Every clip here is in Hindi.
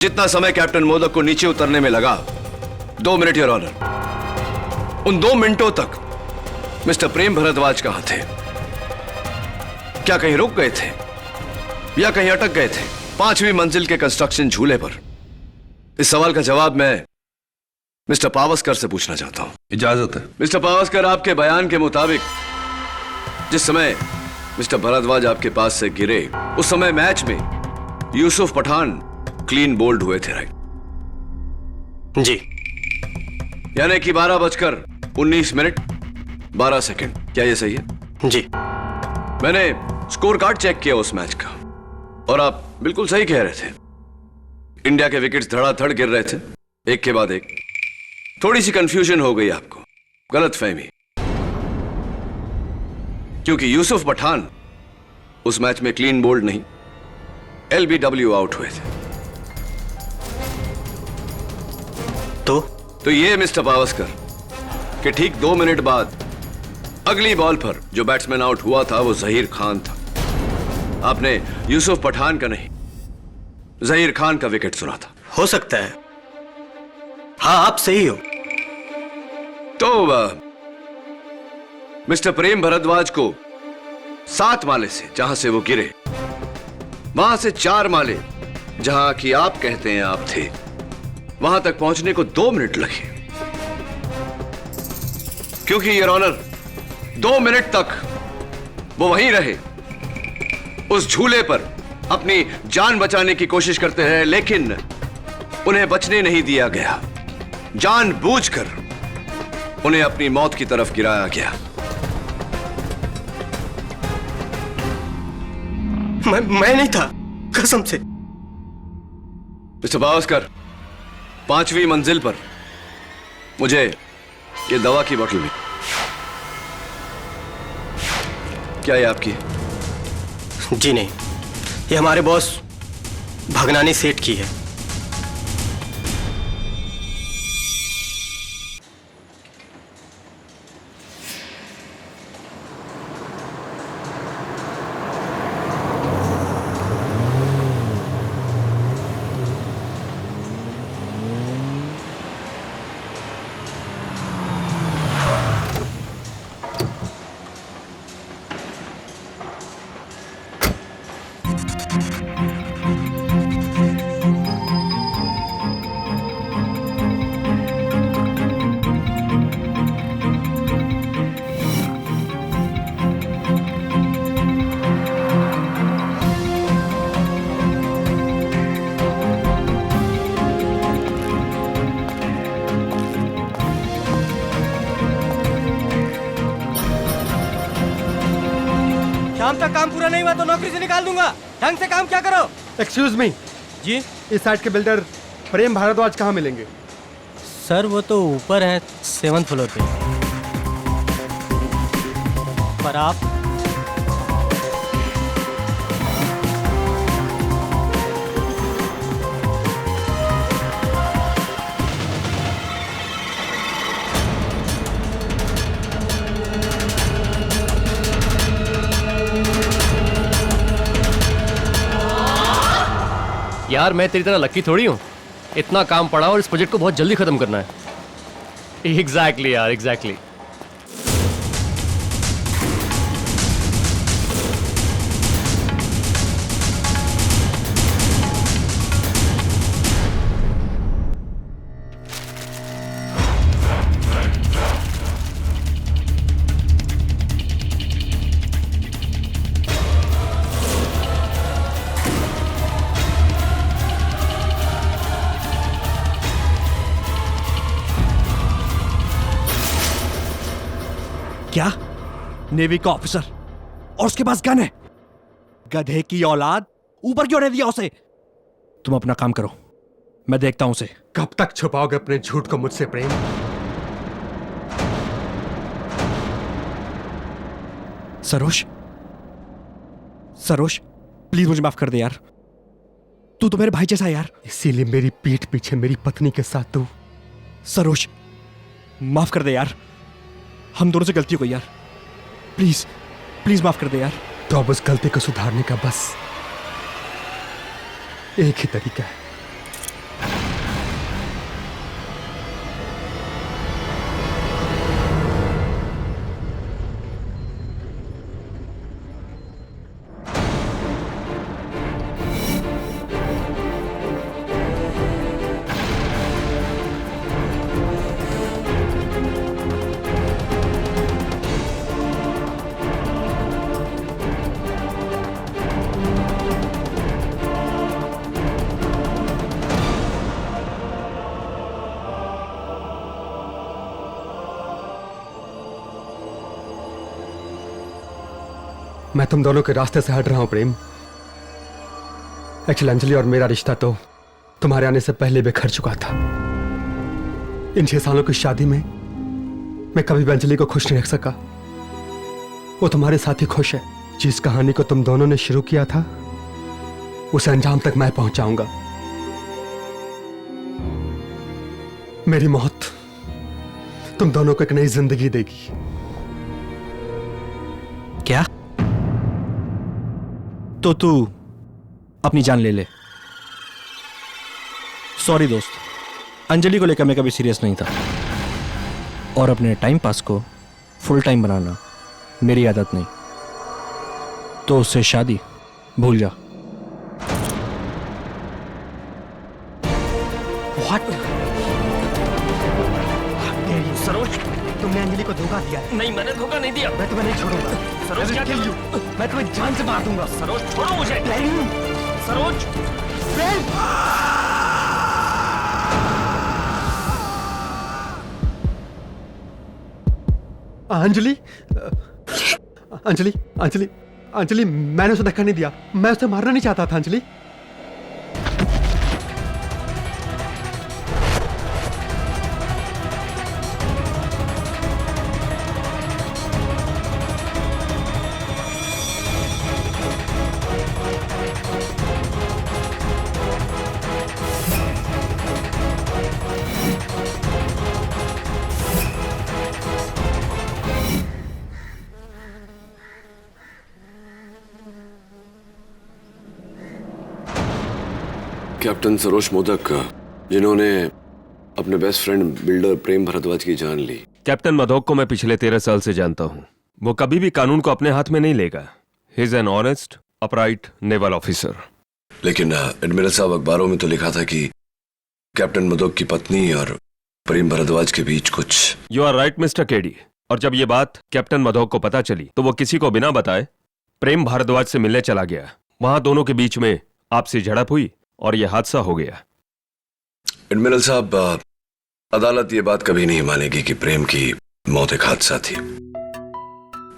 जितना समय कैप्टन मोदक को नीचे उतरने में लगा, 2 मिनट योर ऑनर, उन 2 मिनटों तक मिस्टर प्रेम भारद्वाज कहां थे? क्या कहीं रुक गए थे या कहीं अटक गए थे 5वीं मंजिल के कंस्ट्रक्शन झूले पर? इस सवाल का जवाब मैं मिस्टर पावस्कर से पूछना चाहता हूं। इजाजत है। मिस्टर पावस्कर, आपके बयान के मुताबिक जिस समय मिस्टर भारद्वाज आपके पास से गिरे, उस समय मैच में यूसुफ पठान क्लीन बोल्ड हुए थे, राइट? जी। यानी कि 12:19 12 सेकंड, क्या यह सही है? जी। मैंने स्कोर कार्ड चेक किया उस मैच का और आप बिल्कुल सही कह रहे थे। इंडिया के विकेट्स धड़ाधड़ गिर रहे थे, एक के बाद एक। थोड़ी सी कंफ्यूजन हो गई आपको, गलतफहमी, क्योंकि यूसुफ पठान उस मैच में क्लीन बोल्ड नहीं, LBW आउट हुए थे। तो ये मिस्टर पावस्कर कि ठीक 2 मिनट बाद अगली बॉल पर जो बैट्समैन आउट हुआ था वो जहीर खान था। आपने यूसुफ पठान का नहीं, जहीर खान का विकेट सुना था। हो सकता है, हाँ आप सही हो। तो मिस्टर प्रेम भारद्वाज को 7 माले से जहां से वो गिरे, वहां से 4 माले जहां कि आप कहते हैं आप थे, वहां तक पहुंचने को 2 मिनट लगे। क्योंकि योर ऑनर 2 मिनट तक वो वहीं रहे, उस झूले पर अपनी जान बचाने की कोशिश करते रहे, लेकिन उन्हें बचने नहीं दिया गया। जानबूझकर उन्हें अपनी मौत की तरफ गिराया गया। मैं नहीं था, कसम से। मिस्टर पावस्कर, 5वीं मंजिल पर मुझे ये दवा की बोतल मिली। क्या ये आपकी? जी नहीं, ये हमारे बॉस भगनानी सेठ की है। शाम तक काम पूरा नहीं हुआ तो नौकरी से निकाल दूंगा। ढंग से काम क्या करो। एक्सक्यूज मी जी इस साइड के बिल्डर प्रेम भारद्वाज कहाँ मिलेंगे? सर, वो तो ऊपर है 7th फ्लोर पे। पर आप यार मैं तेरी तरह लकी थोड़ी हूँ। इतना काम पड़ा और इस प्रोजेक्ट को बहुत जल्दी खत्म करना है। एग्जैक्टली यार, एग्जैक्टली। क्या? नेवी का ऑफिसर और उसके पास गन है? गधे की औलाद, ऊपर क्यों नहीं दिया उसे? तुम अपना काम करो, मैं देखता हूं उसे। कब तक छुपाओगे अपने झूठ को मुझसे प्रेम? सरोज, सरोज प्लीज मुझे माफ कर दे यार। तू तो मेरे भाई जैसा है यार। इसीलिए मेरी पीठ पीछे मेरी पत्नी के साथ तू। सरोज माफ कर दे यार, हम दोनों से गलती हो गई यार। प्लीज प्लीज माफ कर दे यार। तो अब उस गलती को सुधारने का बस एक ही तरीका है, मैं तुम दोनों के रास्ते से हट रहा हूं प्रेम। एक्चुअली अंजलि और मेरा रिश्ता तो तुम्हारे आने से पहले बिखर चुका था। इन 6 सालों की शादी में मैं कभी भी अंजलि को खुश नहीं रख सका। वो तुम्हारे साथ ही खुश है। जिस कहानी को तुम दोनों ने शुरू किया था उसे अंजाम तक मैं पहुंचाऊंगा। मेरी मौत तुम दोनों को एक नई जिंदगी देगी। क्या? तो तू अपनी जान ले ले। सॉरी दोस्त, अंजलि को लेकर मैं कभी सीरियस नहीं था, और अपने टाइम पास को फुल टाइम बनाना मेरी आदत नहीं। तो उससे शादी भूल जा। What? सरोज, तुमने अंजलि को धोखा दिया है। नहीं, मैंने धोखा नहीं दिया। मैं तुम्हें नहीं छोड़ूंगा। सरोज, क्या किया? मैं तुम्हें जान से मार दूंगा। सरोज, छोड़ो मुझे। सरोज, अंजलि अंजलि अंजलि अंजलि, मैंने उसे धक्का नहीं दिया। मैं उसे मारना नहीं चाहता था अंजलि। कैप्टन सरोज मोदक, जिन्होंने अपने बेस्ट फ्रेंड बिल्डर प्रेम भारद्वाज की जान ली। कैप्टन मधोक को मैं पिछले 13 साल से जानता हूं। वो कभी भी कानून को अपने हाथ में नहीं लेगा। He is an honest, upright naval officer. लेकिन एडमिरल साहब, अखबारों में तो लिखा था कि कैप्टन मधोक की पत्नी और प्रेम भारद्वाज के बीच कुछ। You are right mister KD. और जब ये बात कैप्टन मधोक को पता चली तो वो किसी को बिना बताए प्रेम भारद्वाज से मिलने चला गया। वहां दोनों के बीच में आपसी झड़प हुई और यह हादसा हो गया। एडमिरल साहब, अदालत ये बात कभी नहीं मानेगी कि प्रेम की मौत एक हादसा थी।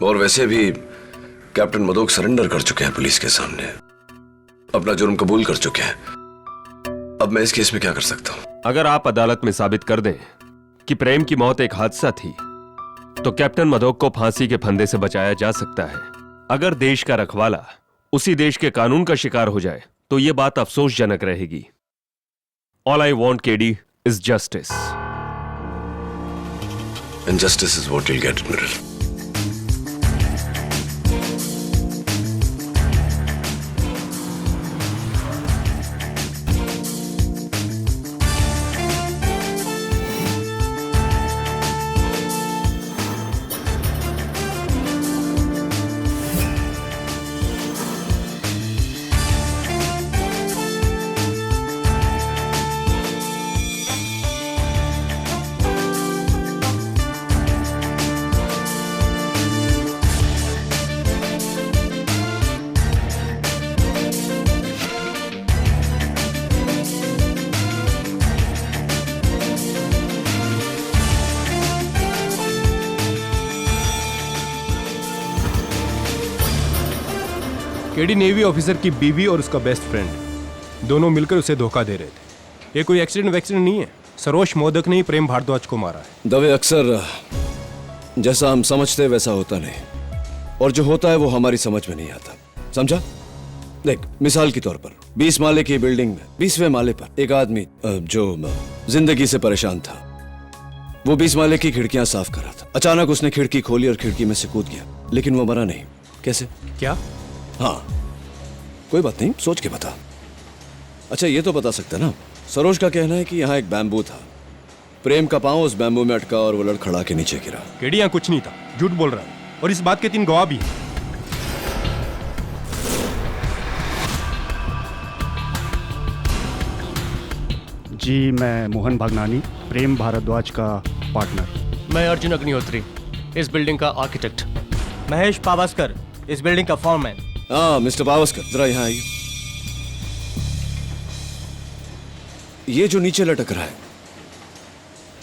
और वैसे भी कैप्टन मधोक सरेंडर कर चुके हैं पुलिस के सामने, अपना जुर्म कबूल कर चुके हैं। अब मैं इस केस में क्या कर सकता हूं? अगर आप अदालत में साबित कर दें कि प्रेम की मौत एक हादसा थी तो कैप्टन मधोक को फांसी के फंदे से बचाया जा सकता है। अगर देश का रखवाला उसी देश के कानून का शिकार हो जाए तो यह बात अफसोसजनक रहेगी। All I want KD is justice. And justice is what you'll get, Admiral. KD navy officer की बीवी और उसका बेस्ट फ्रेंड दोनों मिलकर उसे धोखा दे रहे थे। ये कोई एक्सीडेंट वैक्सीडेंट नहीं है। सरोज मोदक ने ही प्रेम भारद्वाज को मारा है। दवे अक्सर जैसा हम समझते वैसा होता नहीं, और जो होता है वो हमारी समझ में नहीं आता। समझा? देख, मिसाल के तौर पर 20 माले की बिल्डिंग में 20वें माले पर एक आदमी जो जिंदगी से परेशान था, वो 20 माले की खिड़कियां साफ कर रहा था। अचानक उसने खिड़की खोली और खिड़की में से कूद गया, लेकिन वो मरा नहीं। कैसे? क्या? हाँ, कोई बात नहीं, सोच के बता। अच्छा, ये तो बता सकता ना, सरोज का कहना है कि यहाँ एक बैम्बू था, प्रेम का पांव उस बैम्बू में अटका और वो लड़खड़ा के नीचे गिरा। केडी यहाँ कुछ नहीं था, झूठ बोल रहा है, और इस बात के 3 गवाह भी हैं। जी, मैं मोहन भागनानी, प्रेम भारद्वाज का पार्टनर। मैं अर्जुन अग्निहोत्री, इस बिल्डिंग का आर्किटेक्ट। महेश पावस्कर, इस बिल्डिंग का फॉरमैन। हाँ, मिस्टर पावस्कर, जरा यहाँ आइए। ये जो नीचे लटक रहा है,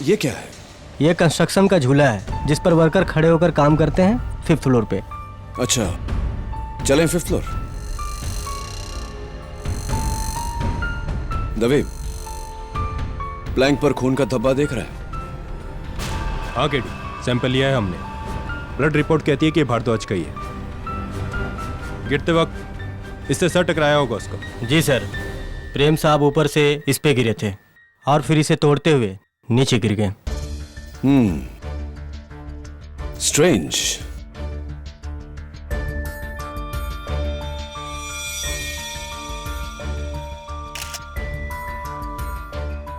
ये क्या है? ये कंस्ट्रक्शन का झूला है जिस पर वर्कर खड़े होकर काम करते हैं 5th फ्लोर पे। अच्छा, चलें 5th फ्लोर। दवे, प्लैंक पर खून का धब्बा देख रहा है? हाँ केडी, सैंपल लिया है हमने। ब्लड रिपोर्ट कहती है कि भारद्वाज का ही है। गिरते वक्त इससे सर टकराया होगा उसको। जी सर, प्रेम साहब ऊपर से इस पे गिरे थे और फिर इसे तोड़ते हुए नीचे गिर गए। Strange.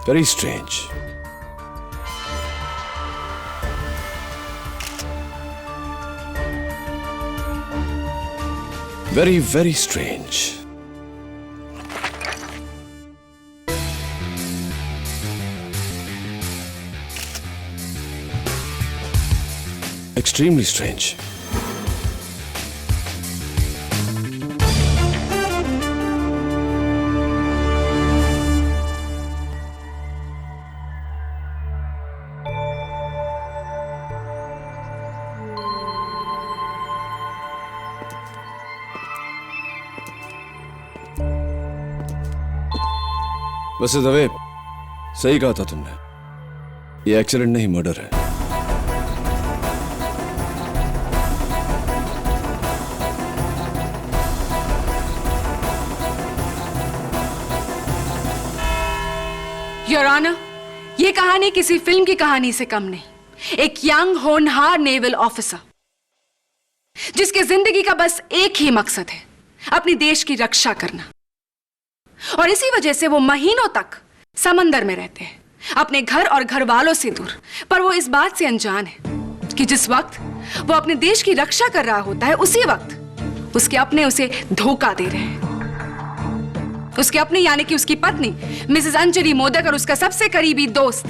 Very strange. Very very strange. Extremely strange. वैसे दवे, सही कहा था तुमने, ये एक्सीडेंट नहीं मर्डर है। योर ऑनर, ये कहानी किसी फिल्म की कहानी से कम नहीं। एक यंग होनहार नेवल ऑफिसर जिसके जिंदगी का बस एक ही मकसद है, अपनी देश की रक्षा करना। और इसी वजह से वो महीनों तक समंदर में रहते हैं, अपने घर और घर वालों से दूर। पर वो इस बात से अनजान है कि जिस वक्त वो अपने देश की रक्षा कर रहा होता है, उसी वक्त उसके अपने उसे धोखा दे रहे हैं। उसके अपने यानी कि उसकी पत्नी मिसेस अंजलि मोदक और उसका सबसे करीबी दोस्त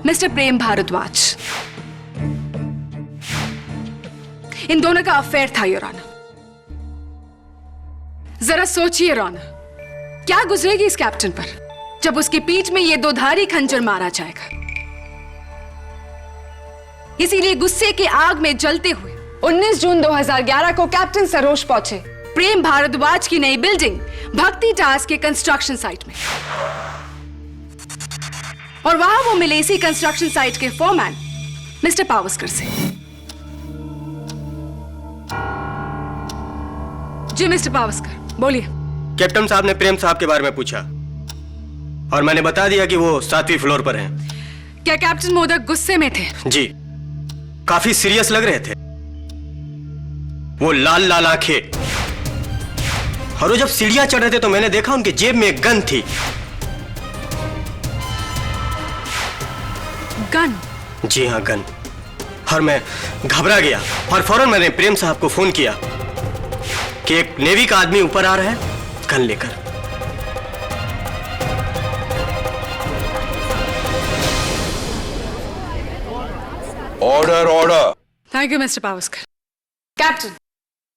मिस्टर प्रेम भारद्वाज। इन दोनों का अफेयर था योर ऑनर। जरा सोचिए योर ऑनर, क्या गुजरेगी इस कैप्टन पर जब उसकी पीठ में ये दोधारी खंजर मारा जाएगा। इसीलिए गुस्से की आग में जलते हुए 19 जून 2011 को कैप्टन सरोज पहुंचे प्रेम भारद्वाज की नई बिल्डिंग भक्ति टावर्स के कंस्ट्रक्शन साइट में। और वहां वो मिले इसी कंस्ट्रक्शन साइट के फोरमैन मिस्टर पावस्कर से। जी मिस्टर पावस्कर, बोलिए। कैप्टन साहब ने प्रेम साहब के बारे में पूछा और मैंने बता दिया कि वो 7वीं फ्लोर पर हैं। क्या कैप्टन मोदक गुस्से में थे? जी, काफी सीरियस लग रहे थे। वो लाल लाल आंखें, और वो जब सीढ़ियां चढ़ रहे थे तो मैंने देखा उनके जेब में एक गन थी। गन? जी हाँ, गन। और मैं घबरा गया और फौरन मैंने प्रेम साहब को फोन किया कि एक नेवी का आदमी ऊपर आ रहा है गन लेकर। Order order. Thank you mister Pawaskar. Captain,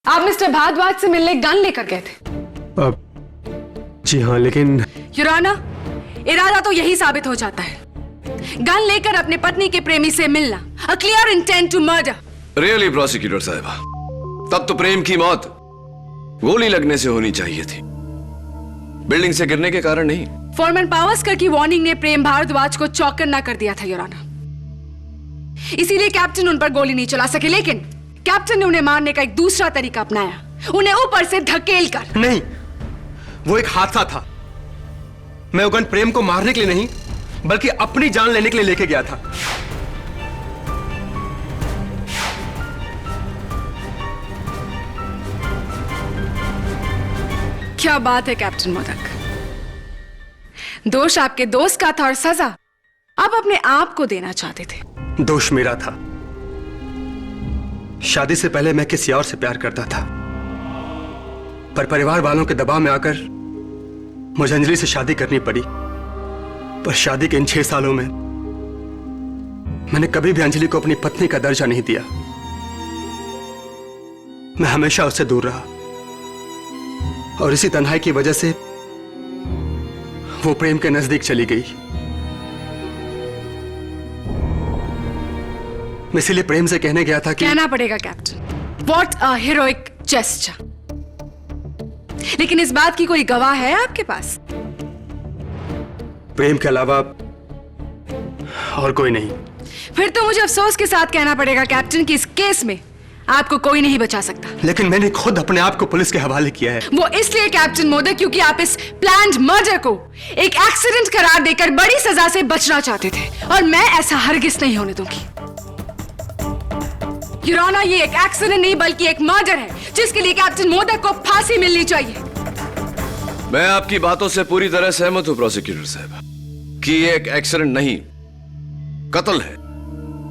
आप मिस्टर भारद्वाज से मिलने गन लेकर गए थे? जी हाँ, लेकिन योर ऑनर, इरादा तो यही साबित हो जाता है। गन लेकर अपने पत्नी के प्रेमी से मिलना, a clear intent to murder. Really prosecutor साहिबा, तब तो प्रेम की मौत गोली लगने से होनी चाहिए थी, बिल्डिंग से गिरने के कारण नहीं। फोरमैन पावस्कर की वार्निंग ने प्रेम भारद्वाज को चौकन्ना कर दिया था योर ऑनर। इसीलिए कैप्टन उन पर गोली नहीं चला सके, लेकिन कैप्टन ने उन्हें मारने का एक दूसरा तरीका अपनाया, उन्हें ऊपर से धकेल कर। नहीं, वो एक हादसा था। मैं वो गन प्रेम को मारने के लिए नहीं बल्कि अपनी जान लेने के लिए लेके गया था। क्या बात है कैप्टन मोदक, दोष आपके दोस्त का था और सजा आप अपने आप को देना चाहते थे। दोष मेरा था। शादी से पहले मैं किसी और से प्यार करता था, पर परिवार वालों के दबाव में आकर मुझे अंजलि से शादी करनी पड़ी। पर शादी के इन 6 सालों में मैंने कभी भी अंजलि को अपनी पत्नी का दर्जा नहीं दिया। मैं हमेशा उससे दूर रहा और इसी तन्हाई की वजह से वो प्रेम के नजदीक चली गई। मैं इसीलिए प्रेम से कहने गया था कि कहना पड़ेगा captain, what a heroic gesture. लेकिन इस बात की कोई गवाह है आपके पास? प्रेम के अलावा और कोई नहीं। फिर तो मुझे अफसोस के साथ कहना पड़ेगा कैप्टन कि इस केस में आपको कोई नहीं बचा सकता। लेकिन मैंने खुद अपने आप को पुलिस के हवाले किया है। वो इसलिए कैप्टन मोदक क्योंकि आप इस प्लान्ड मर्डर को एक एक्सीडेंट करार देकर बड़ी सजा से बचना चाहते थे, और मैं ऐसा हरगिज नहीं होने दूंगी। योर ऑनर, ये एक एक्सीडेंट नहीं बल्कि एक मर्डर है, जिसके लिए कैप्टन मोदक को फांसी मिलनी चाहिए। मैं आपकी बातों से पूरी तरह सहमत हूं प्रोसिक्यूटर साहब कि ये एक एक्सीडेंट नहीं, कत्ल है,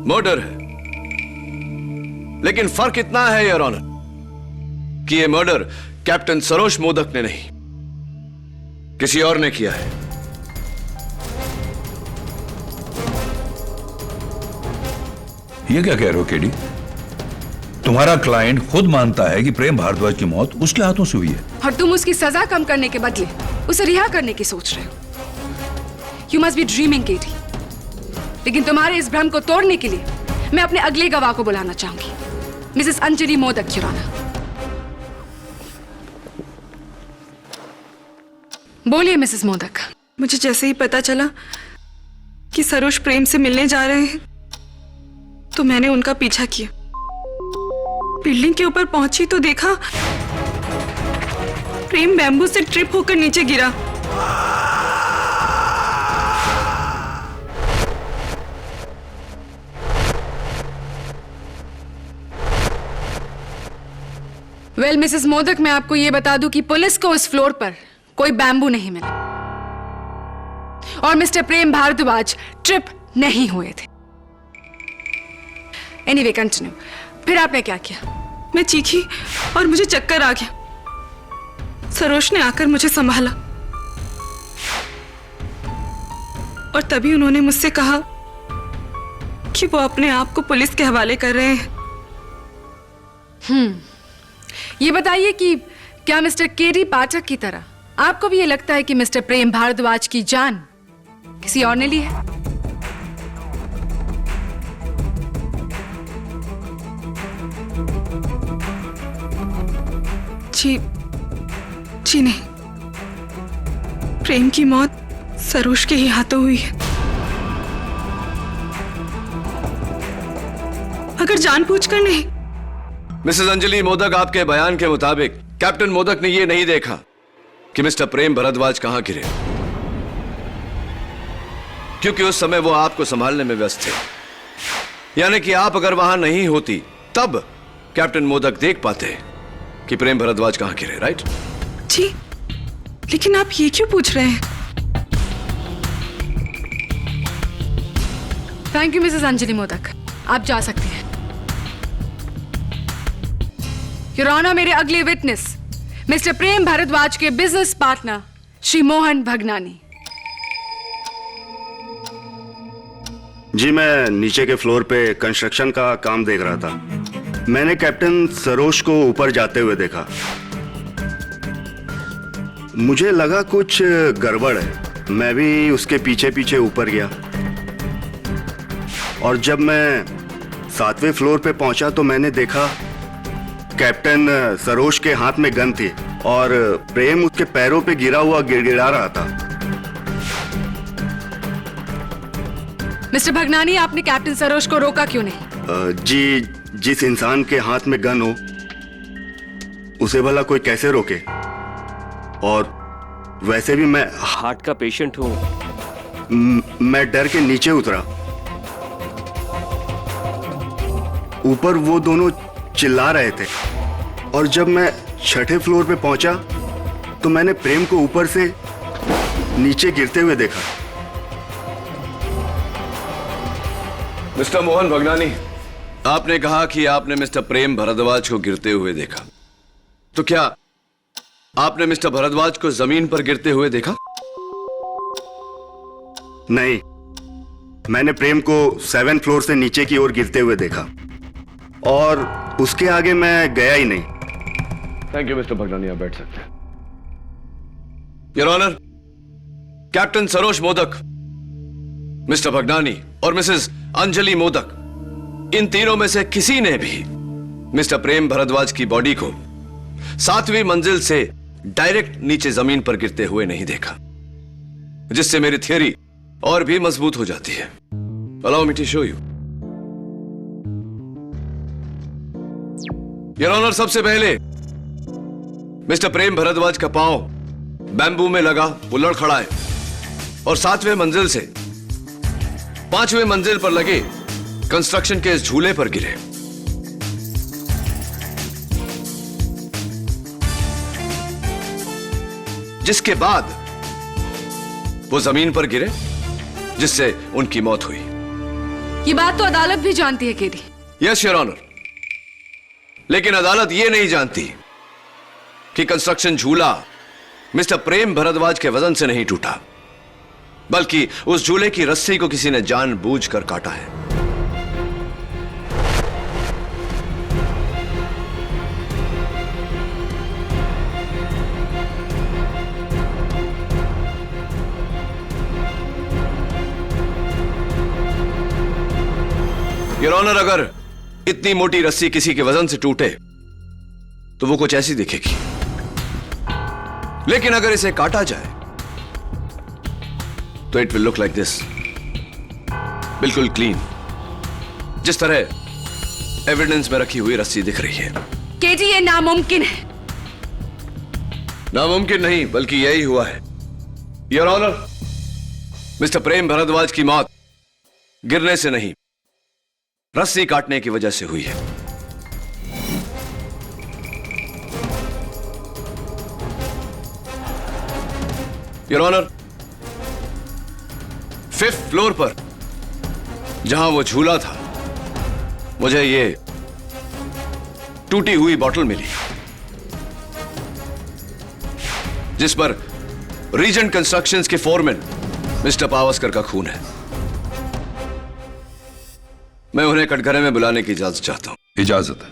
मर्डर है। लेकिन फर्क इतना है योर ऑनर कि ये मर्डर कैप्टन सरोज मोदक ने नहीं, किसी और ने किया है। ये क्या कह रहे हो केडी? तुम्हारा क्लाइंट खुद मानता है कि प्रेम भारद्वाज की मौत उसके हाथों से हुई है, और तुम उसकी सजा कम करने के बदले उसे रिहा करने की सोच रहे हो। यू मस्ट बी ड्रीमिंग केटी। लेकिन तुम्हारे इस भ्रम को तोड़ने के लिए मैं अपने अगले गवाह को बुलाना चाहूंगी, Mrs Anjali Modak your honour. बोलिए मिसेस मोदक। मुझे जैसे ही पता चला कि सरोज प्रेम से मिलने जा रहे हैं तो मैंने उनका पीछा किया। बिल्डिंग के ऊपर पहुंची तो देखा प्रेम बैम्बू से ट्रिप होकर नीचे गिरा। वेल मिसेस मोदक, मैं आपको यह बता दूं कि पुलिस को उस फ्लोर पर कोई बैम्बू नहीं मिला और मिस्टर प्रेम भारद्वाज ट्रिप नहीं हुए थे। Anyway continue. फिर आपने क्या किया? मैं चीखी और मुझे चक्कर आ गया। सरोज ने आकर मुझे संभाला और तभी उन्होंने मुझसे कहा कि वो अपने आप को पुलिस के हवाले कर रहे हैं। ये बताइए कि क्या मिस्टर केडी पाठक की तरह आपको भी ये लगता है कि मिस्टर प्रेम भारद्वाज की जान किसी और ने ली है? जी नहीं, प्रेम की मौत सरोज के ही हाथों हुई है। अगर जानबूझकर नहीं। मिसेस अंजलि मोदक, आपके बयान के मुताबिक कैप्टन मोदक ने यह नहीं देखा कि मिस्टर प्रेम भारद्वाज कहां गिरे, क्योंकि उस समय वो आपको संभालने में व्यस्त थे। यानी कि आप अगर वहां नहीं होती तब कैप्टन मोदक देख पाते कि प्रेम भारद्वाज कहां गिरे, राइट? जी, लेकिन आप ये क्यों पूछ रहे हैं? Thank you Mrs Anjali modak, आप जा सकती हैं। योर ऑनर, मेरे अगले विटनेस मिस्टर प्रेम भारद्वाज के बिजनेस पार्टनर श्री मोहन भगनानी। जी, मैं नीचे के फ्लोर पे कंस्ट्रक्शन का काम देख रहा था। मैंने कैप्टन सरोज को ऊपर जाते हुए देखा। मुझे लगा कुछ गड़बड़ है। मैं भी उसके पीछे पीछे ऊपर गया और जब मैं 7वें फ्लोर पे पहुंचा तो मैंने देखा कैप्टन सरोज के हाथ में गन थी और प्रेम उसके पैरों पे गिरा हुआ गिड़गिड़ा रहा था। मिस्टर भगनानी, आपने कैप्टन सरोज को रोका क्यों नहीं? जी, जिस इंसान के हाथ में गन हो उसे भला कोई कैसे रोके? और वैसे भी मैं हार्ट का पेशेंट हूं। मैं डर के नीचे उतरा। ऊपर वो दोनों चिल्ला रहे थे और जब मैं 6ठे फ्लोर पे पहुंचा तो मैंने प्रेम को ऊपर से नीचे गिरते हुए देखा। मिस्टर मोहन भगनानी, आपने कहा कि आपने मिस्टर प्रेम भारद्वाज को गिरते हुए देखा, तो क्या आपने मिस्टर भारद्वाज को जमीन पर गिरते हुए देखा? नहीं, मैंने प्रेम को 7 फ्लोर से नीचे की ओर गिरते हुए देखा और उसके आगे मैं गया ही नहीं। थैंक यू मिस्टर भगनानी, आप बैठ सकते हैं। Your honour, captain Saroj Modak, mister Bhagnani और मिसेस अंजलि मोदक, इन तीनों में से किसी ने भी मिस्टर प्रेम भारद्वाज की बॉडी को 7वीं मंजिल से डायरेक्ट नीचे जमीन पर गिरते हुए नहीं देखा, जिससे मेरी थियरी और भी मजबूत हो जाती है। Allow me to show you. Your honour, सबसे पहले मिस्टर प्रेम भारद्वाज का पांव बैम्बू में लगा, वो लड़ खड़ा है और 7वें मंजिल से 5वें मंजिल पर लगे कंस्ट्रक्शन के इस झूले पर गिरे। जिसके बाद वो जमीन पर गिरे, जिससे उनकी मौत हुई। ये बात तो अदालत भी जानती है केडी। यस योर ऑनर, लेकिन अदालत ये नहीं जानती कि कंस्ट्रक्शन झूला मिस्टर प्रेम भारद्वाज के वजन से नहीं टूटा, बल्कि उस झूले की रस्सी को किसी ने जानबूझकर काटा है। योर ऑनर, अगर इतनी मोटी रस्सी किसी के वजन से टूटे तो वो कुछ ऐसी दिखेगी, लेकिन अगर इसे काटा जाए तो it will look like this, बिल्कुल क्लीन, जिस तरह एविडेंस में रखी हुई रस्सी दिख रही है। केडी, ये नामुमकिन है। नामुमकिन नहीं, बल्कि यही हुआ है। योर ऑनर, मिस्टर प्रेम भारद्वाज की मौत गिरने से नहीं, रस्सी काटने की वजह से हुई है। योर ऑनर, 5th फ्लोर पर जहां वो झूला था, मुझे ये टूटी हुई बोतल मिली, जिस पर रीजेंट कंस्ट्रक्शंस के फोरमैन मिस्टर पावस्कर का खून है। मैं उन्हें कटघरे में बुलाने की इजाजत चाहता हूं। इजाजत है।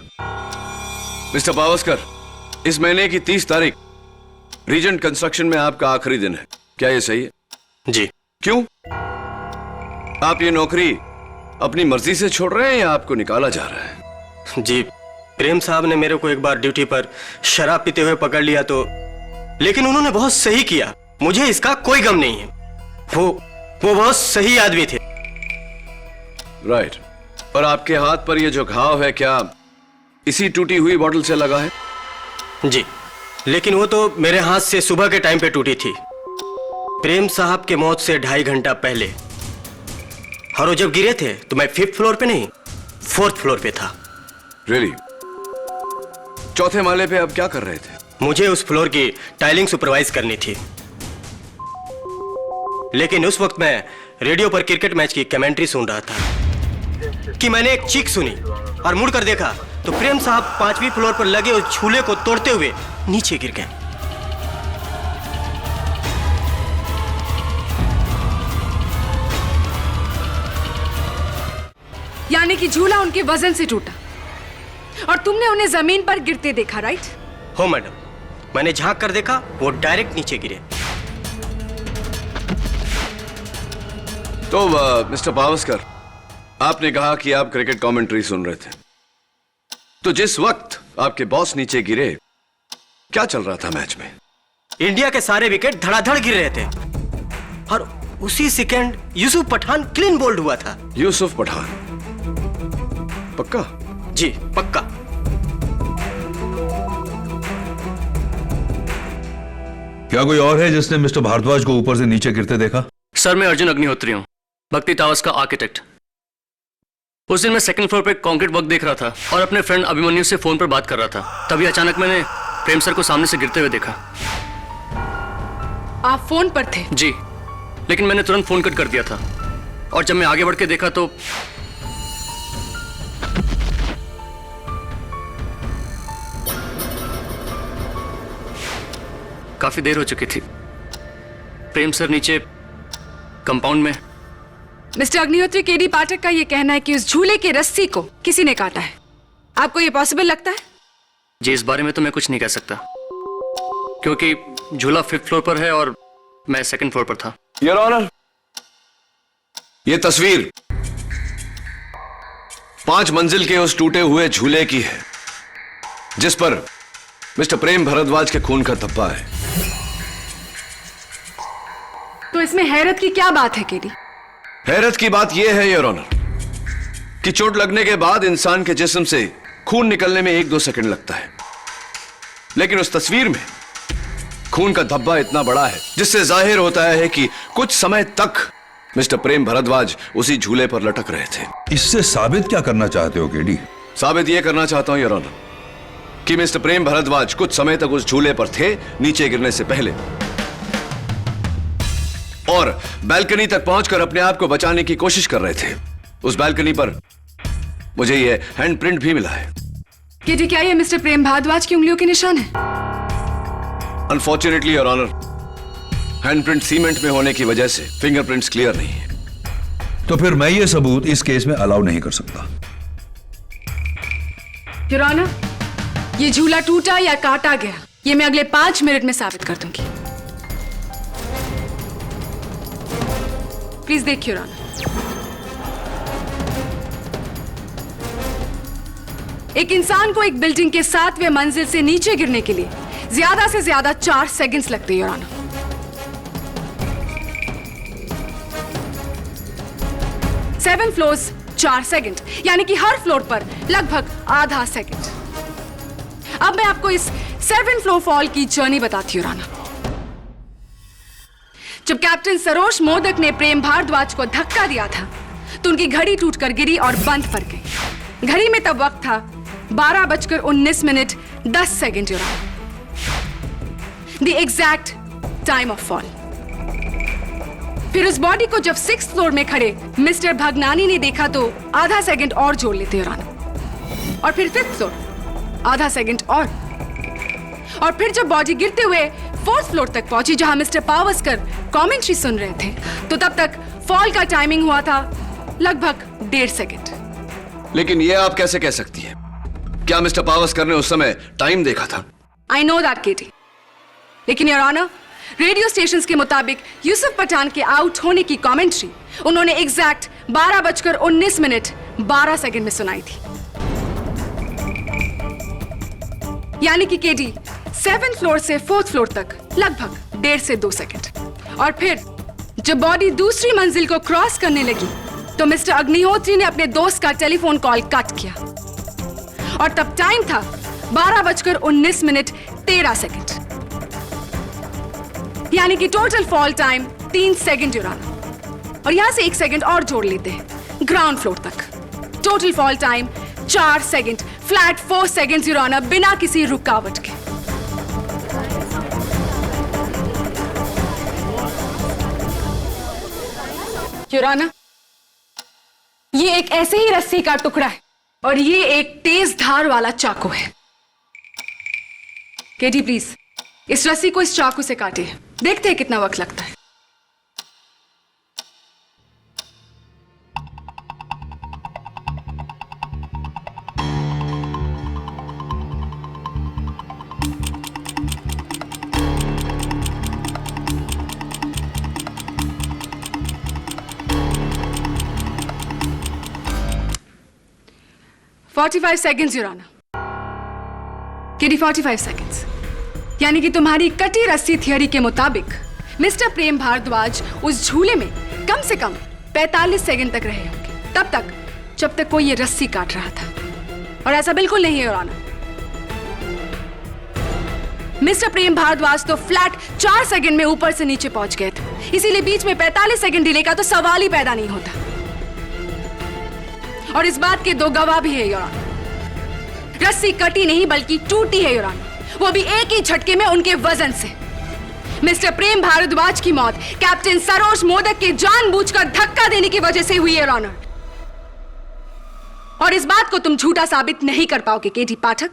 मिस्टर पावस्कर, इस महीने की 30 तारीख रीजेंट कंस्ट्रक्शन में आपका आखिरी दिन है, क्या यह सही है? जी। क्यों? आप ये नौकरी अपनी मर्जी से छोड़ रहे हैं या आपको निकाला जा रहा है? जी, प्रेम साहब ने मेरे को एक बार ड्यूटी पर शराब पीते हुए पकड़ लिया तो, लेकिन उन्होंने बहुत सही किया, मुझे इसका कोई गम नहीं है। वो बहुत सही आदमी थे। राइट। और आपके हाथ पर ये जो घाव है, क्या इसी टूटी हुई बोतल से लगा है? जी, लेकिन वो तो मेरे हाथ से सुबह के टाइम पे टूटी थी, प्रेम साहब के मौत से 2.5 घंटा पहले। और वो जब गिरे थे तो मैं 5th फ्लोर पे नहीं, 4th फ्लोर पे था। रियली? चौथे माले पे आप क्या कर रहे थे? मुझे उस फ्लोर की टाइलिंग सुपरवाइज करनी थी, लेकिन उस वक्त मैं रेडियो पर क्रिकेट मैच की कमेंट्री सुन रहा था कि मैंने एक चीख सुनी और मुड़कर देखा तो प्रेम साहब 5वीं फ्लोर पर लगे उस झूले को तोड़ते हुए नीचे गिर गए। यानी कि झूला उनके वजन से टूटा और तुमने उन्हें जमीन पर गिरते देखा, राइट? हो मैडम, मैंने झांक कर देखा, वो डायरेक्ट नीचे गिरे। तो मिस्टर पावस्कर, आपने कहा कि आप क्रिकेट कमेंट्री सुन रहे थे, तो जिस वक्त आपके बॉस नीचे गिरे, क्या चल रहा था मैच में? इंडिया के सारे विकेट धड़ाधड़ गिर रहे थे और उसी second Yusuf Pathan clean bowled हुआ था। यूसुफ पठान? पक्का? जी पक्का। क्या कोई और है जिसने मिस्टर भारद्वाज को ऊपर से नीचे गिरते देखा? सर, मैं अर्जुन अग्निहोत्री हूँ, भक्ति टावर्स का आर्किटेक्ट। उस दिन मैं 2nd फ्लोर पे कंक्रीट वर्क देख रहा था और अपने फ्रेंड अभिमन्यु से फोन पर बात कर रहा था। तभी अचानक मैंने प्रेम सर को सामने से गिरते हुए देखा। आप फोन पर थे? जी, लेकिन मैंने तुरंत फोन कट कर दिया था और जब मैं आगे बढ़ के देखा तो काफी देर हो चुकी थी। प्रेम सर नीचे कंपाउंड में। मिस्टर अग्निहोत्री, केडी पाठक का यह कहना है कि उस झूले की रस्सी को किसी ने काटा है। आपको यह पॉसिबल लगता है? जी, इस बारे में तो मैं कुछ नहीं कह सकता, क्योंकि झूला 5th फ्लोर पर है और मैं 2nd फ्लोर पर था। योर ऑनर, यह तस्वीर 5 मंजिल के उस टूटे हुए झूले की है जिस पर मिस्टर प्रेम भारद्वाज के खून का धब्बा है। तो इसमें हैरत की क्या बात है केडी? हैरत की बात यह है योर ऑनर कि चोट लगने के बाद इंसान के जिस्म से खून निकलने में 1-2 सेकंड लगता है, लेकिन उस तस्वीर में खून का धब्बा इतना बड़ा है जिससे जाहिर होता है कि कुछ समय तक मिस्टर प्रेम भारद्वाज उसी झूले पर लटक रहे थे। इससे साबित क्या करना चाहते हो केडी? साबित यह करना चाहता हूं योर ऑनर कि मिस्टर प्रेम भारद्वाज कुछ समय तक उस झूले पर थे नीचे गिरने से पहले, और बालकनी तक पहुंचकर अपने आप को बचाने की कोशिश कर रहे थे। उस बालकनी पर मुझे यह हैंड प्रिंट भी मिला है। केडी, क्या ये मिस्टर प्रेम भारद्वाज की उंगलियों के निशान है? Unfortunately your honour, handprint cement में होने की वजह से फिंगरप्रिंट्स क्लियर नहीं है। तो फिर मैं ये सबूत इस केस में अलाउ नहीं कर सकता। योर ऑनर, ये झूला टूटा या काटा गया ये मैं अगले 5 मिनट में साबित कर दूंगी। प्लीज देखिए योर ऑनर। एक इंसान को एक बिल्डिंग के 7वें मंजिल से नीचे गिरने के लिए ज्यादा से ज्यादा 4 सेकंड्स लगते हैं योर ऑनर। 7 फ्लोर्स 4 सेकंड, यानी कि हर फ्लोर पर लगभग आधा सेकंड। अब मैं आपको इस 7 फ्लोर फॉल की जर्नी बताती हूं राना। जब कैप्टन सरोज मोदक ने प्रेम भारद्वाज को धक्का दिया था तो उनकी घड़ी टूटकर गिरी और बंद पड़ गई। घड़ी में तब वक्त था 12:19 your honour, the exact time of fall. फिर उस बॉडी को जब 6th फ्लोर में खड़े मिस्टर भगनानी ने देखा तो आधा सेकंड और जोड़ लेते योर ऑनर, और फिर 5th फ्लोर आधा सेकंड और फिर जब बॉडी गिरते हुए 4th फ्लोर तक पहुंची जहां मिस्टर पावस्कर कमेंट्री सुन रहे थे तो तब तक फॉल का टाइमिंग हुआ था लगभग 1.5 सेकंड। लेकिन ये आप कैसे कह सकती हैं? क्या मिस्टर पावस्कर ने उस समय टाइम देखा था? आई नो दैट केटी, लेकिन योर ऑनर रेडियो स्टेशंस के मुताबिक यूसुफ पठान के आउट होने की कमेंट्री उन्होंने एग्जैक्ट 12:19 में सुनाई थी। यानी कि केडी 7th फ्लोर से 4th फ्लोर तक लगभग 1.5 से 2 सेकंड। और फिर जब बॉडी दूसरी मंजिल को क्रॉस करने लगी तो मिस्टर अग्निहोत्री ने अपने दोस्त का टेलीफोन कॉल कट किया और तब टाइम था 12:19 यानी कि total fall time 3 second your honour. और यहां से 1 सेकंड और जोड़ लेते हैं ग्राउंड फ्लोर तक। Total fall time 4 second, flat 4 second your honour, बिना किसी रुकावट के। योर ऑनर, ये एक ऐसे ही रस्सी का टुकड़ा है और ये एक तेज धार वाला चाकू है। केडी प्लीज इस रस्सी को इस चाकू से काटे, देखते हैं कितना वक्त लगता है। $45 seconds your honour. KD 45 seconds, यानी कि तुम्हारी कटी रस्सी थियरी के मुताबिक मिस्टर प्रेम भारद्वाज उस झूले में कम से कम 45 सेकंड तक रहे होंगे, तब तक जब तक कोई ये रस्सी काट रहा था। और ऐसा बिल्कुल नहीं है योर ऑनर। मिस्टर प्रेम भारद्वाज तो फ्लैट 4 सेकंड में ऊपर से नीचे पहुंच गए थे, इसीलिए बीच में 45 सेकंड डिले का तो सवाल ही पैदा नहीं होता। और इस बात के 2 गवाह भी है योर ऑनर। रस्सी कटी नहीं बल्कि टूटी है योर ऑनर, वो भी एक ही झटके में उनके वजन से। मिस्टर प्रेम भारद्वाज की मौत कैप्टन सरोज मोदक के जानबूझकर धक्का देने की वजह से हुई है योर ऑनर। और इस बात को तुम झूठा साबित नहीं कर पाओगे केडी पाठक।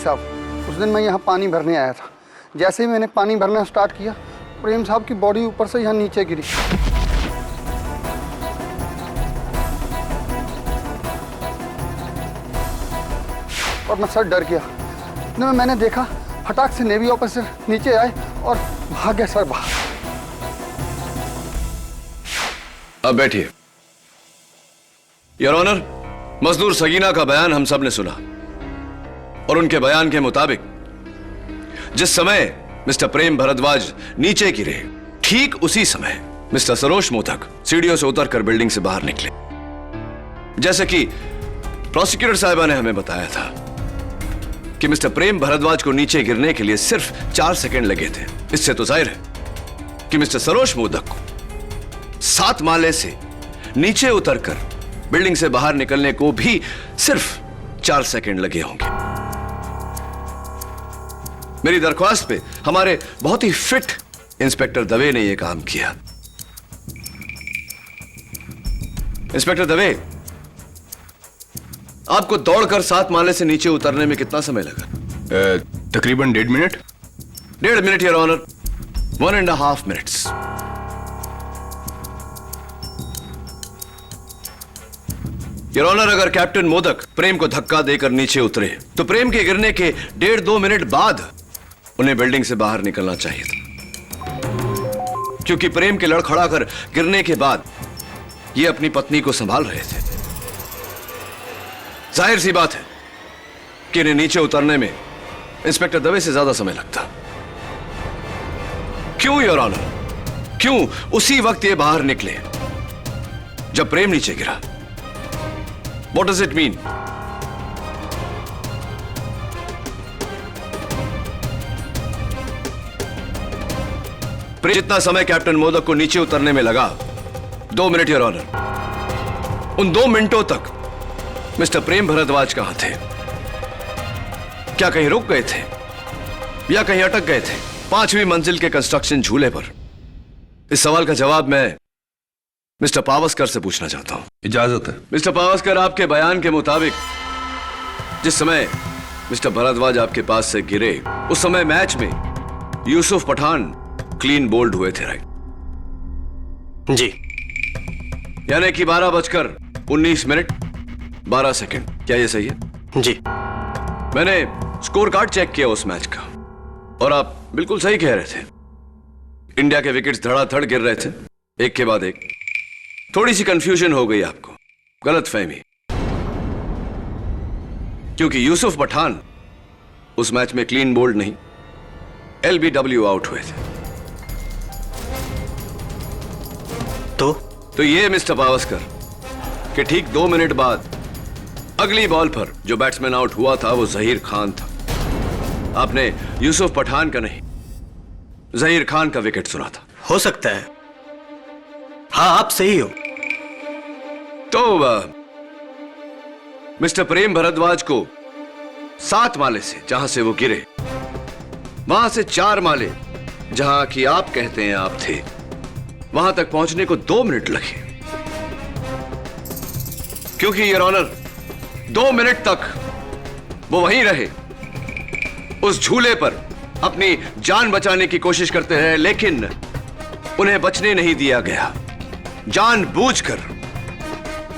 साहब, उस दिन मैं यहाँ पानी भरने आया था। जैसे ही मैंने पानी भरना स्टार्ट किया, प्रेम साहब की बॉडी ऊपर से यहाँ नीचे गिरी। और मैं सर डर गया। इतने में मैंने देखा फटाक से नेवी ऑफिसर नीचे आए और भाग गए सर बाहर। अब बैठिए। योर ऑनर, मजदूर सगीना का बयान हम सब ने सुना और उनके बयान के मुताबिक जिस समय मिस्टर प्रेम भारद्वाज नीचे गिरे, ठीक उसी समय मिस्टर सरोज मोदक सीढ़ियों से उतरकर बिल्डिंग से बाहर निकले। जैसे कि प्रोसिक्यूटर साहिबा ने हमें बताया था कि मिस्टर प्रेम भारद्वाज को नीचे गिरने के लिए सिर्फ 4 सेकंड लगे थे। इससे तो जाहिर है कि मिस्टर सरोज मोदक को 7 माले से नीचे उतरकर बिल्डिंग से बाहर निकलने को भी सिर्फ 4 सेकंड लगे होंगे। मेरी दरख्वास्त पे हमारे बहुत ही फिट इंस्पेक्टर दवे ने यह काम किया। इंस्पेक्टर दवे, आपको दौड़कर 7 माले से नीचे उतरने में कितना समय लगा? तकरीबन 1.5 minute. 1.5 minute your honour, 1.5 minutes. Your honour, अगर कैप्टन मोदक प्रेम को धक्का देकर नीचे उतरे तो प्रेम के गिरने के 1.5-2 मिनट बाद उन्हें बिल्डिंग से बाहर निकलना चाहिए था, क्योंकि प्रेम के लड़खड़ा कर गिरने के बाद ये अपनी पत्नी को संभाल रहे थे। जाहिर सी बात है कि इन्हें नीचे उतरने में इंस्पेक्टर दवे से ज्यादा समय लगता। क्यों योर ऑनर? क्यों उसी वक्त ये बाहर निकले जब प्रेम नीचे गिरा? What does it mean? जितना समय कैप्टन मोदक को नीचे उतरने में लगा, 2 मिनट योर ऑनर, उन 2 मिनटों तक मिस्टर प्रेम भारद्वाज कहां थे? क्या कहीं रुक गए थे या कहीं अटक गए थे 5वीं मंजिल के कंस्ट्रक्शन झूले पर? इस सवाल का जवाब मैं मिस्टर पावस्कर से पूछना चाहता हूं। इजाजत है। मिस्टर पावस्कर, आपके बयान के मुताबिक जिस समय मिस्टर भारद्वाज आपके पास से गिरे, उस समय मैच में यूसुफ पठान क्लीन बोल्ड हुए थे, राइट? जी। यानी कि 12:19 12 सेकंड। क्या यह सही है? जी। मैंने स्कोर कार्ड चेक किया उस मैच का और आप बिल्कुल सही कह रहे थे। इंडिया के विकेट्स धड़ाधड़ गिर रहे थे, एक के बाद एक। थोड़ी सी कंफ्यूजन हो गई आपको, गलतफहमी, क्योंकि यूसुफ पठान उस मैच में क्लीन बोल्ड नहीं, LBW आउट हुए थे। तो ये मिस्टर पावस्कर कि ठीक 2 मिनट बाद अगली बॉल पर जो बैट्समैन आउट हुआ था वो जहीर खान था। आपने यूसुफ पठान का नहीं, जहीर खान का विकेट सुना था। हो सकता है, हाँ आप सही हो। तो मिस्टर प्रेम भारद्वाज को 7 माले से जहां से वो गिरे, वहां से 4 माले जहां कि आप कहते हैं आप थे, वहां तक पहुंचने को 2 मिनट लगे। क्योंकि योर ऑनर 2 मिनट तक वो वहीं रहे, उस झूले पर अपनी जान बचाने की कोशिश करते रहे, लेकिन उन्हें बचने नहीं दिया गया। जानबूझकर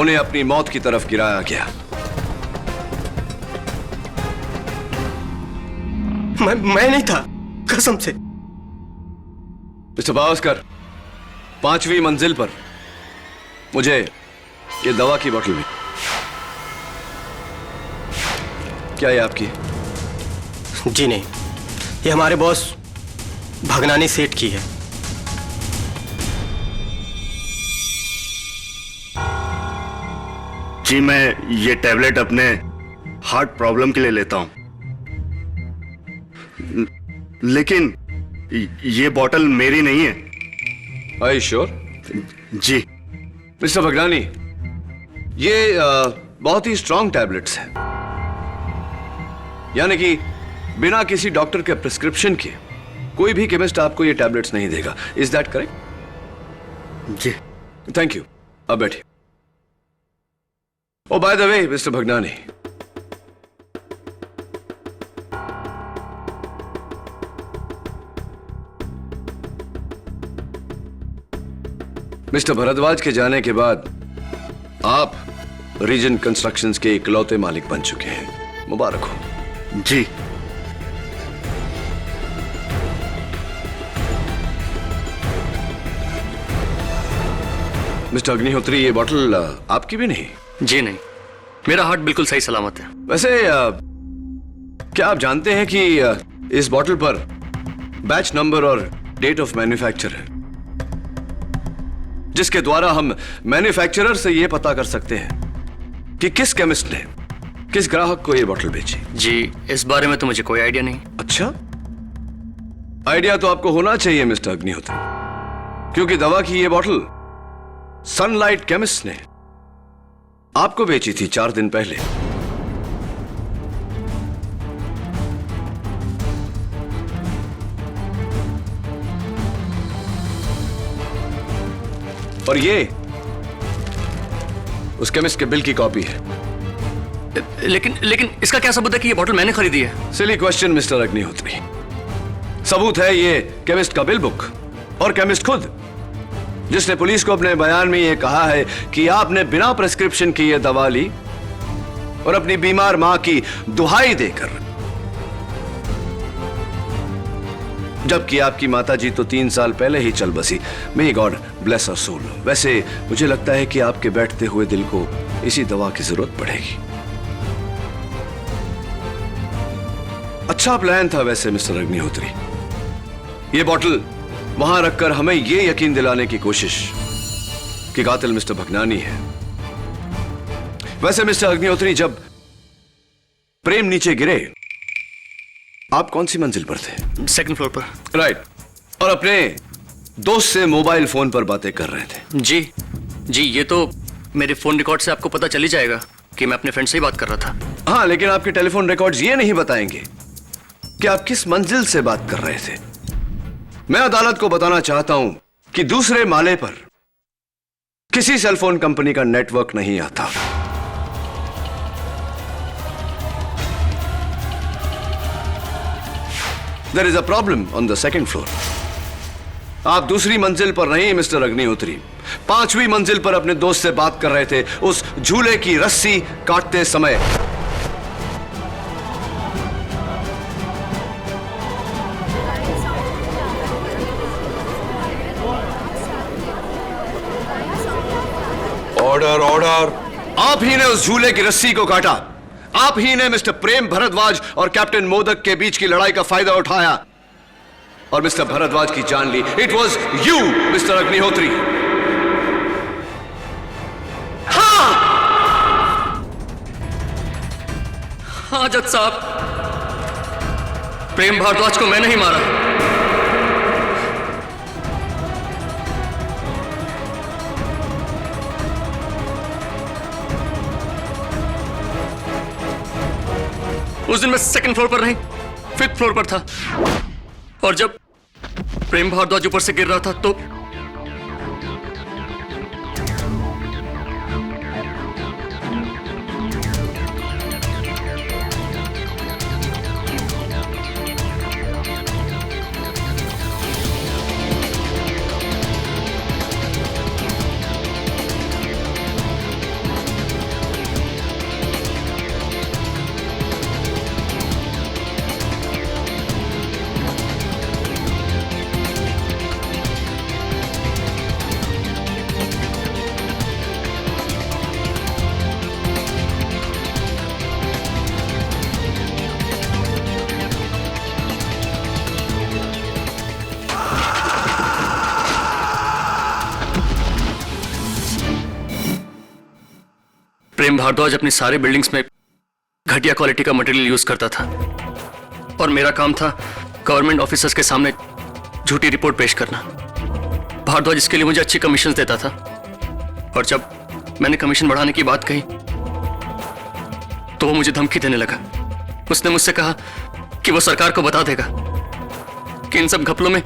उन्हें अपनी मौत की तरफ गिराया गया। मैं नहीं था, कसम से। मिस्टर पावस्कर, 5वीं मंजिल पर मुझे ये दवा की बोतल भी। क्या ये आपकी? जी नहीं, ये हमारे बॉस भगनानी सेठ की है। जी, मैं ये टैबलेट अपने हार्ट प्रॉब्लम के लिए लेता हूं, लेकिन ये बोतल मेरी नहीं है। Are you sure? जी। मिस्टर भगनानी, ये बहुत ही स्ट्रॉन्ग टैबलेट्स हैं, यानी कि बिना किसी डॉक्टर के प्रिस्क्रिप्शन के कोई भी केमिस्ट आपको ये टैबलेट्स नहीं देगा। Is that correct? जी। Thank you. अब बैठिए। Oh by the way mister Bhagnani, mister Bhardwaj के जाने के बाद आप रीजन कंस्ट्रक्शंस के इकलौते मालिक बन चुके हैं। मुबारक हो। जी। मिस्टर अग्निहोत्री, ये बॉटल आपकी भी नहीं? जी नहीं, मेरा हार्ट बिल्कुल सही सलामत है। वैसे क्या आप जानते हैं कि इस बॉटल पर बैच नंबर और डेट ऑफ मैन्युफैक्चर है, जिसके द्वारा हम मैन्युफैक्चरर से यह पता कर सकते हैं कि किस केमिस्ट ने किस ग्राहक को यह बॉटल बेची? जी, इस बारे में तो मुझे कोई आइडिया नहीं। अच्छा, आइडिया तो आपको होना चाहिए मिस्टर अग्निहोत्री, क्योंकि दवा की यह बॉटल सनलाइट केमिस्ट ने आपको बेची थी 4 दिन पहले। और ये उस केमिस्ट के बिल की कॉपी है। लेकिन इसका क्या सबूत है कि ये बॉटल मैंने खरीदी है? Silly question mister Agnihotri. सबूत है ये केमिस्ट का बिल बुक और केमिस्ट खुद, जिसने पुलिस को अपने बयान में यह कहा है कि आपने बिना प्रिस्क्रिप्शन की यह दवा ली और अपनी बीमार मां की दुहाई देकर, जबकि आपकी माताजी तो 3 साल पहले ही चल बसी। मे गॉड ब्लेस हर सोल। वैसे मुझे लगता है कि आपके बैठते हुए दिल को इसी दवा की जरूरत पड़ेगी। अच्छा प्लान था वैसे मिस्टर अग्निहोत्री। यह बॉटल वहां रखकर हमें यह यकीन दिलाने की कोशिश कि कातिल मिस्टर भगनानी है। वैसे मिस्टर अग्निहोत्री, जब प्रेम नीचे गिरे आप कौन सी मंजिल पर थे? 2nd फ्लोर पर। राइट। और अपने दोस्त से मोबाइल फोन पर बातें कर रहे थे? जी, ये तो मेरे फोन रिकॉर्ड से आपको पता चल ही जाएगा कि मैं अपने फ्रेंड से ही बात कर रहा था। हाँ, लेकिन आपके टेलीफोन रिकॉर्ड्स ये नहीं बताएंगे कि आप किस मंजिल से बात कर रहे थे। मैं अदालत को बताना चाहता हूं कि दूसरे माले पर किसी सेलफोन कंपनी का नेटवर्क नहीं आता। There is a problem on the 2nd floor. आप दूसरी मंजिल पर नहीं मिस्टर अग्निहोत्री, 5वीं मंजिल पर अपने दोस्त से बात कर रहे थे उस झूले की रस्सी काटते समय। Order order. आप ही ने उस झूले की रस्सी को काटा। आप ही ने मिस्टर प्रेम भरद्वाज और कैप्टन मोदक के बीच की लड़ाई का फायदा उठाया और मिस्टर भरद्वाज की जान ली। It was you mister Agnihotri. हाँ जज साहब, प्रेम भारद्वाज को मैंने ही मारा। उस दिन मैं 2nd फ्लोर पर नहीं 5th फ्लोर पर था, और जब प्रेम भारद्वाज ऊपर से गिर रहा था तो प्रेम भारद्वाज अपनी सारी बिल्डिंग्स में घटिया क्वालिटी का मटेरियल यूज करता था, और मेरा काम था गवर्नमेंट ऑफिसर्स के सामने झूठी रिपोर्ट पेश करना। भारद्वाज इसके लिए मुझे अच्छी कमीशन देता था, और जब मैंने कमीशन बढ़ाने की बात कही तो वो मुझे धमकी देने लगा। उसने मुझसे कहा कि वो सरकार को बता देगा कि इन सब घपलों में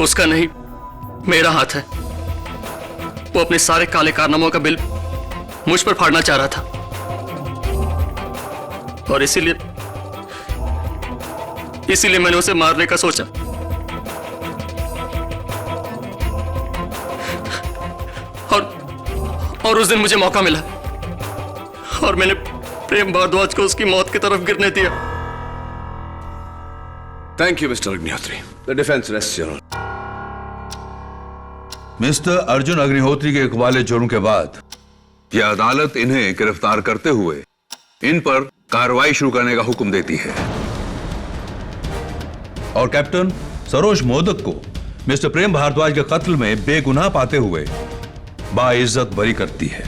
उसका नहीं मेरा हाथ है। वो अपने सारे काले कारनामों का बिल मुझ पर फाड़ना चाह रहा था, और इसीलिए मैंने उसे मारने का सोचा। और उस दिन मुझे मौका मिला और मैंने प्रेम भारद्वाज को उसकी मौत की तरफ गिरने दिया। Thank you mister Agnihotri. The defence rest your honour. Mister Arjun Agnihotri के इकबाले जुर्म के बाद यह अदालत इन्हें गिरफ्तार करते हुए इन पर कार्रवाई शुरू करने का हुक्म देती है और कैप्टन सरोज मोदक को मिस्टर प्रेम भारद्वाज के कत्ल में बेगुनाह पाते हुए बाइज्जत बरी करती है।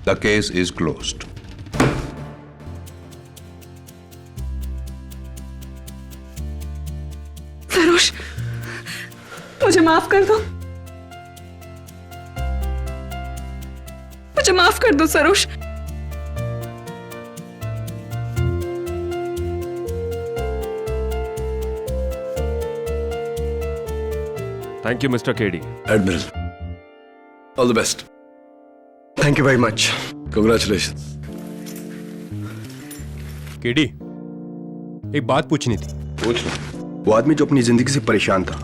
The case is closed. Saroj, मुझे माफ कर दो, मुझे माफ कर दो Saroj. Thank you mister KD. Admiral, all the best. Thank you very much. Congratulation. KD, एक बात पूछनी थी। पूछ लो। वो आदमी जो अपनी जिंदगी से परेशान था,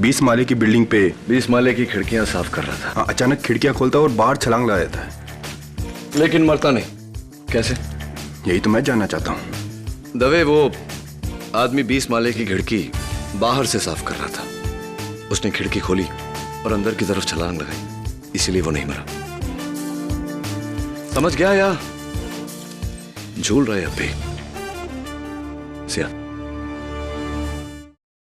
20 माले की बिल्डिंग पे 20 माले की खिड़कियां साफ कर रहा था। हाँ, अचानक खिड़कियां खोलता और बाहर छलांग लगा देता है, लेकिन मरता नहीं। कैसे? यही तो मैं जानना चाहता हूँ। दवे, वो आदमी 20 माले की खिड़की बाहर से साफ कर रहा था। उसने खिड़की खोली और अंदर की तरफ छलांग लगाई, इसीलिए वो नहीं मरा। समझ गया या झूल रहे अब भी? सिया